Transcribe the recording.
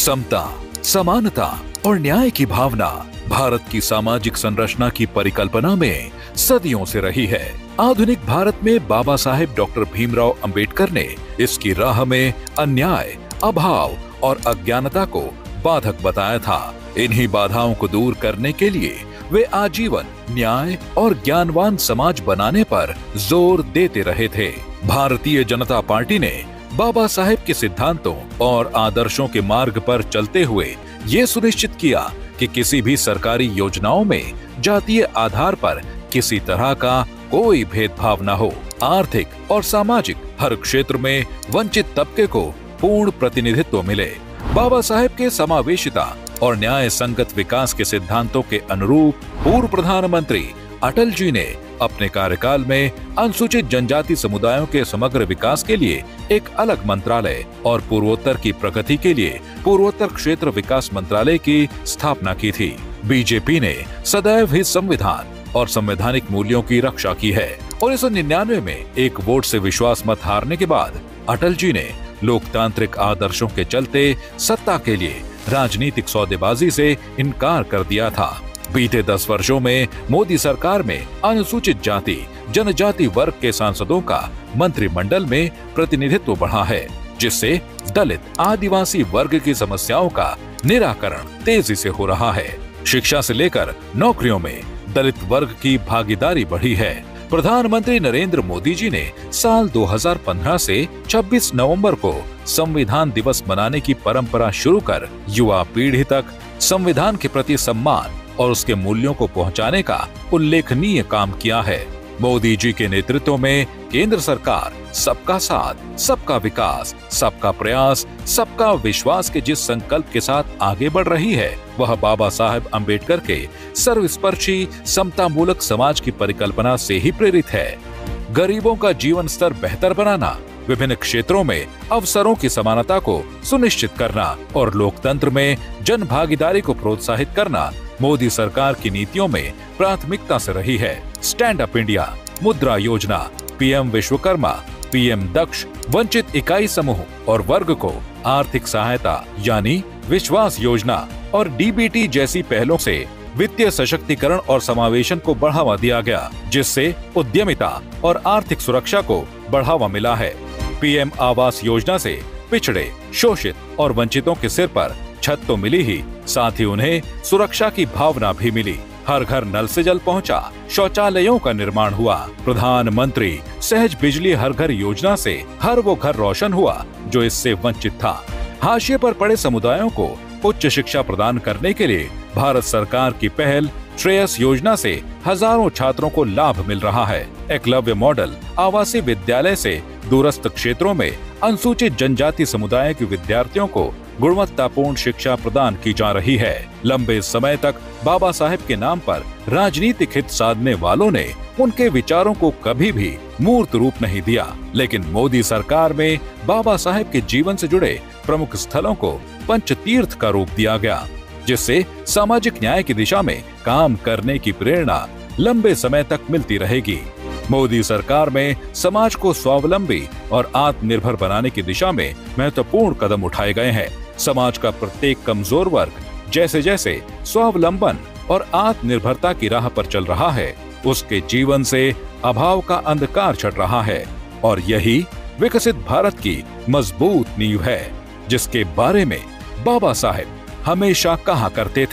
समता, समानता और न्याय की भावना भारत की सामाजिक संरचना की परिकल्पना में सदियों से रही है। आधुनिक भारत में बाबा साहेब डॉक्टर भीमराव अंबेडकर ने इसकी राह में अन्याय, अभाव और अज्ञानता को बाधक बताया था। इन्हीं बाधाओं को दूर करने के लिए वे आजीवन न्याय और ज्ञानवान समाज बनाने पर जोर देते रहे थे। भारतीय जनता पार्टी ने बाबा साहेब के सिद्धांतों और आदर्शों के मार्ग पर चलते हुए ये सुनिश्चित किया कि किसी भी सरकारी योजनाओं में जातीय आधार पर किसी तरह का कोई भेदभाव न हो। आर्थिक और सामाजिक हर क्षेत्र में वंचित तबके को पूर्ण प्रतिनिधित्व मिले। बाबा साहेब के समावेशिता और न्याय संगत विकास के सिद्धांतों के अनुरूप पूर्व प्रधानमंत्री अटल जी ने अपने कार्यकाल में अनुसूचित जनजाति समुदायों के समग्र विकास के लिए एक अलग मंत्रालय और पूर्वोत्तर की प्रगति के लिए पूर्वोत्तर क्षेत्र विकास मंत्रालय की स्थापना की थी। बीजेपी ने सदैव ही संविधान और संवैधानिक मूल्यों की रक्षा की है और 1999 में एक वोट से विश्वास मत हारने के बाद अटल जी ने लोकतांत्रिक आदर्शों के चलते सत्ता के लिए राजनीतिक सौदेबाजी से इनकार कर दिया था। बीते 10 वर्षों में मोदी सरकार में अनुसूचित जाति जनजाति वर्ग के सांसदों का मंत्रिमंडल में प्रतिनिधित्व बढ़ा है, जिससे दलित आदिवासी वर्ग की समस्याओं का निराकरण तेजी से हो रहा है। शिक्षा से लेकर नौकरियों में दलित वर्ग की भागीदारी बढ़ी है। प्रधानमंत्री नरेंद्र मोदी जी ने साल 2015 से 26 नवंबर को संविधान दिवस मनाने की परंपरा शुरू कर युवा पीढ़ी तक संविधान के प्रति सम्मान और उसके मूल्यों को पहुंचाने का उल्लेखनीय काम किया है। मोदी जी के नेतृत्व में केंद्र सरकार सबका साथ, सबका विकास, सबका प्रयास, सबका विश्वास के जिस संकल्प के साथ आगे बढ़ रही है, वह बाबा साहेब अंबेडकर के सर्वस्पर्शी समतामूलक समाज की परिकल्पना से ही प्रेरित है। गरीबों का जीवन स्तर बेहतर बनाना, विभिन्न क्षेत्रों में अवसरों की समानता को सुनिश्चित करना और लोकतंत्र में जन भागीदारी को प्रोत्साहित करना मोदी सरकार की नीतियों में प्राथमिकता से रही है। स्टैंड अप इंडिया, मुद्रा योजना, पीएम विश्वकर्मा, पीएम दक्ष, वंचित इकाई समूह और वर्ग को आर्थिक सहायता यानी विश्वास योजना और डीबीटी जैसी पहलों से वित्तीय सशक्तिकरण और समावेशन को बढ़ावा दिया गया, जिससे उद्यमिता और आर्थिक सुरक्षा को बढ़ावा मिला है। पीएम आवास योजना से पिछड़े, शोषित और वंचितों के सिर पर छत तो मिली ही, साथ ही उन्हें सुरक्षा की भावना भी मिली। हर घर नल से जल पहुंचा, शौचालयों का निर्माण हुआ। प्रधानमंत्री सहज बिजली हर घर योजना से हर वो घर रोशन हुआ जो इससे वंचित था। हाशिए पर पड़े समुदायों को उच्च शिक्षा प्रदान करने के लिए भारत सरकार की पहल श्रेयस योजना से हजारों छात्रों को लाभ मिल रहा है। एकलव्य मॉडल आवासीय विद्यालय से दूरस्थ क्षेत्रों में अनुसूचित जनजाति समुदाय के विद्यार्थियों को गुणवत्तापूर्ण शिक्षा प्रदान की जा रही है। लंबे समय तक बाबा साहेब के नाम पर राजनीतिक हित साधने वालों ने उनके विचारों को कभी भी मूर्त रूप नहीं दिया, लेकिन मोदी सरकार में बाबा साहेब के जीवन से जुड़े प्रमुख स्थलों को पंचतीर्थ का रूप दिया गया, जिससे सामाजिक न्याय की दिशा में काम करने की प्रेरणा लंबे समय तक मिलती रहेगी। मोदी सरकार में समाज को स्वावलंबी और आत्मनिर्भर बनाने की दिशा में महत्वपूर्ण कदम उठाए गए हैं। समाज का प्रत्येक कमजोर वर्ग जैसे जैसे स्वावलंबन और आत्मनिर्भरता की राह पर चल रहा है, उसके जीवन से अभाव का अंधकार छट रहा है और यही विकसित भारत की मजबूत नींव है, जिसके बारे में बाबा साहेब हमेशा कहा करते थे।